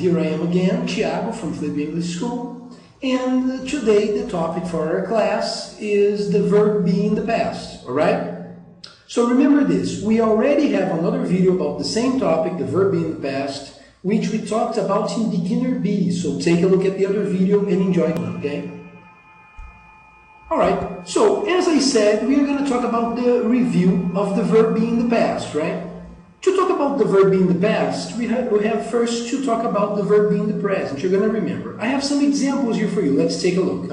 here I am again, Thiago from Flip English School, and today the topic for our class is the verb be in the past, alright? So remember this, we already have another video about the same topic, the verb be in the past, which we talked about in beginner B, so take a look at the other video and enjoy it, okay? Alright, so as I said, we are going to talk about the review of the verb be in the past, right? To talk about the verb be in the past, we have first to talk about the verb be in the present. You're going to remember. I have some examples here for you. Let's take a look.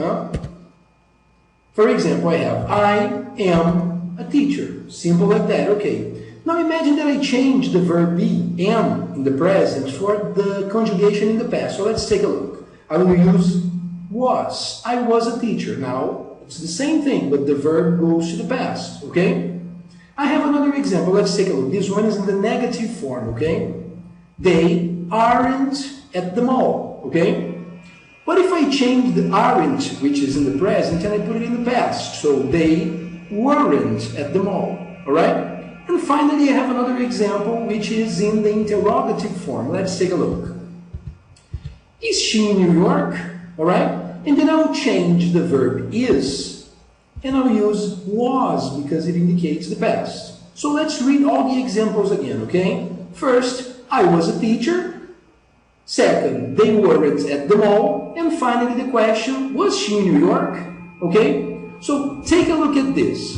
For example, I have I am a teacher. Simple like that. Okay. Now imagine that I change the verb be, am, in the present for the conjugation in the past. So let's take a look. I will use was. I was a teacher. Now, it's the same thing, but the verb goes to the past. Okay? I have another example. Let's take a look. This one is in the negative form, okay? They aren't at the mall, okay? What if I change the aren't, which is in the present, and I put it in the past? So they weren't at the mall, all right? And finally, I have another example, which is in the interrogative form. Let's take a look. Is she in New York? All right? And then I'll change the verb is. And I'll use was because it indicates the past. So let's read all the examples again, okay? First, I was a teacher. Second, they weren't at the mall. And finally, the question, was she in New York? Okay? So take a look at this.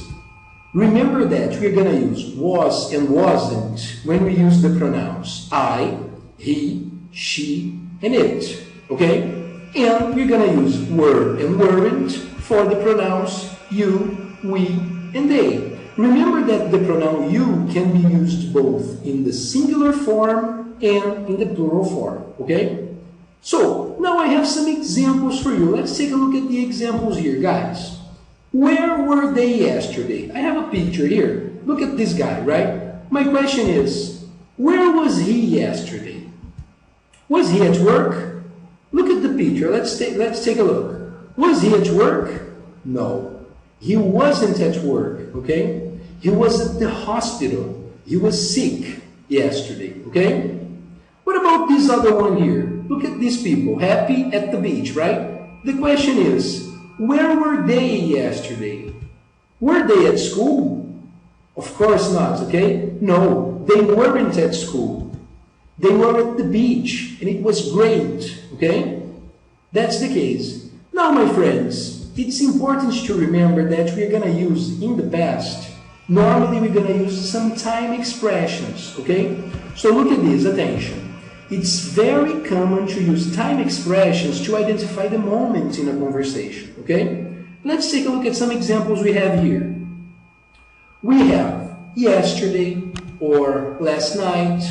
Remember that we're going to use was and wasn't when we use the pronouns I, he, she, and it. Okay? And we're going to use were and weren't for the pronouns you, we, and they. Remember that the pronoun you can be used both in the singular form and in the plural form, okay? So, now I have some examples for you. Let's take a look at the examples here, guys. Where were they yesterday? I have a picture here. Look at this guy, right? My question is, where was he yesterday? Was he at work? Look at the picture. Let's take a look. Was he at work? No. He wasn't at work, okay? He was at the hospital. He was sick yesterday, okay? What about this other one here? Look at these people, happy at the beach, right? The question is, where were they yesterday? Were they at school? Of course not, okay? No, they weren't at school. They were at the beach, and it was great, okay? That's the case. Now, my friends, it's important to remember that we're going to use in the past. Normally, we're going to use some time expressions, okay? So look at this, attention. It's very common to use time expressions to identify the moment in a conversation, okay? Let's take a look at some examples we have here. We have yesterday or last night,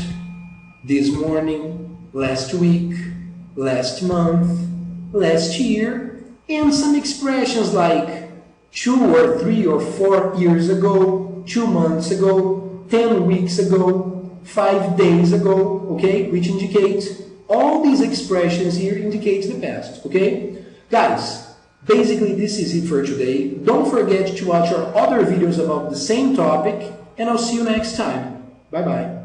this morning, last week, last month, last year, and some expressions like 2 or 3 or 4 years ago, 2 months ago, 10 weeks ago, 5 days ago, okay? Which indicates, all these expressions here indicates the past, okay? Guys, basically this is it for today. Don't forget to watch our other videos about the same topic, and I'll see you next time. Bye-bye.